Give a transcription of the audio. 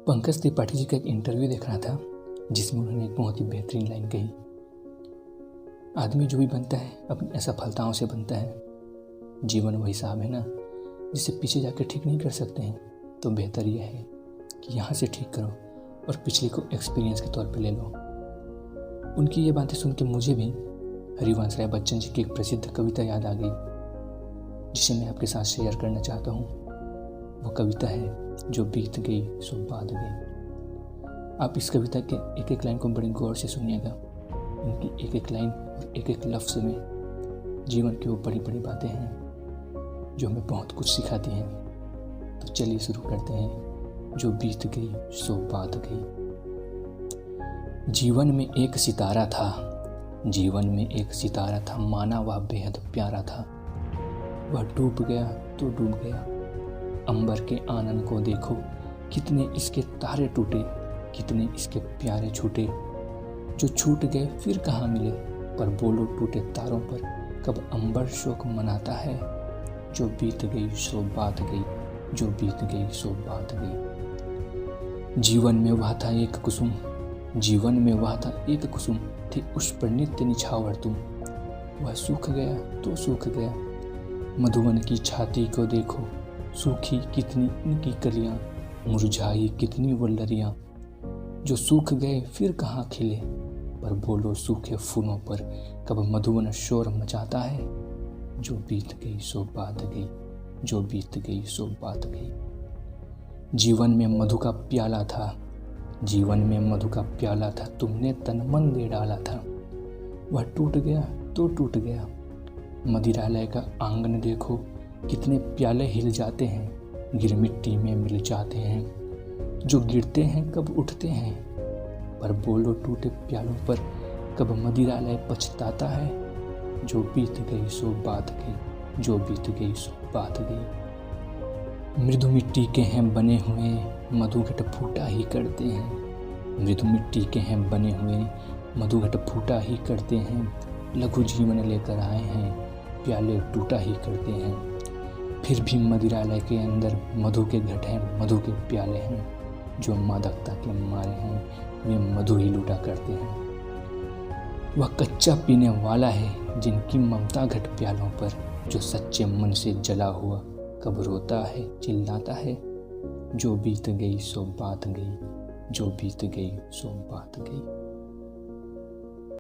पंकज त्रिपाठी जी का एक इंटरव्यू देख रहा था जिसमें उन्होंने एक बहुत ही बेहतरीन लाइन कही। आदमी जो भी बनता है अपनी असफलताओं से बनता है। जीवन वही साहब है ना जिसे पीछे जाकर ठीक नहीं कर सकते हैं, तो बेहतर यह है कि यहाँ से ठीक करो और पिछले को एक्सपीरियंस के तौर पर ले लो। उनकी ये बातें सुन के मुझे भी हरिवंश राय बच्चन जी की एक प्रसिद्ध कविता याद आ गई, जिसे मैं आपके साथ शेयर करना चाहता हूँ। वो कविता है जो बीत गई सो बात गई। आप इस कविता के एक एक लाइन को बड़ी गौर से सुनिएगा। इनकी एक एक लाइन और एक एक लफ्ज़ में जीवन की वो बड़ी बड़ी बातें हैं जो हमें बहुत कुछ सिखाती हैं। तो चलिए शुरू करते हैं। जो बीत गई सो बात गई। जीवन में एक सितारा था, जीवन में एक सितारा था, माना वह बेहद प्यारा था। वह डूब गया तो डूब गया। अंबर के आनन को देखो, कितने इसके तारे टूटे, कितने इसके प्यारे छूटे। जो छूट गए फिर कहाँ मिले, पर बोलो टूटे तारों पर कब अंबर शोक मनाता है। जो बीत गई सो बात गई, जो बीत गई सो बात गई। जीवन में वह था एक कुसुम, जीवन में वह था एक कुसुम, थी उस पर नित्य निछावर तुम। वह सूख गया तो सूख गया। मधुवन की छाती को देखो, सूखी कितनी इनकी कलियां, मुरझाई कितनी वो लरियां। जो सूख गए फिर कहाँ खिले, पर बोलो सूखे फूलों पर कब मधुवन शोर मचाता है। जो बीत गई सो बात गई, जो बीत गई सो बात गई। जीवन में मधु का प्याला था, जीवन में मधु का प्याला था, तुमने तन मन दे डाला था। वह टूट गया तो टूट गया। मदिरालय का आंगन देखो, कितने प्याले हिल जाते हैं, गिर मिट्टी में मिल जाते हैं। जो गिरते हैं कब उठते हैं, पर बोलो टूटे प्यालों पर कब मदिरालय पछताता है। जो बीत गई सो बात गई, जो बीत गई सो बात गई। मृदु मिट्टी के हैं बने हुए, मधुघट फूटा ही करते हैं। मृदु मिट्टी के हैं बने हुए, मधुघट फूटा ही करते हैं। लघु जीवन लेकर आए हैं, प्याले टूटा ही करते हैं। फिर भी मदिरालय के अंदर मधु के घट हैं, मधु के प्याले हैं। जो मादकता के मारे हैं वे मधु ही लूटा करते हैं। वह कच्चा पीने वाला है जिनकी ममता घट प्यालों पर, जो सच्चे मन से जला हुआ कब रोता है चिल्लाता है। जो बीत गई सो बात गई, जो बीत गई सो बात गई।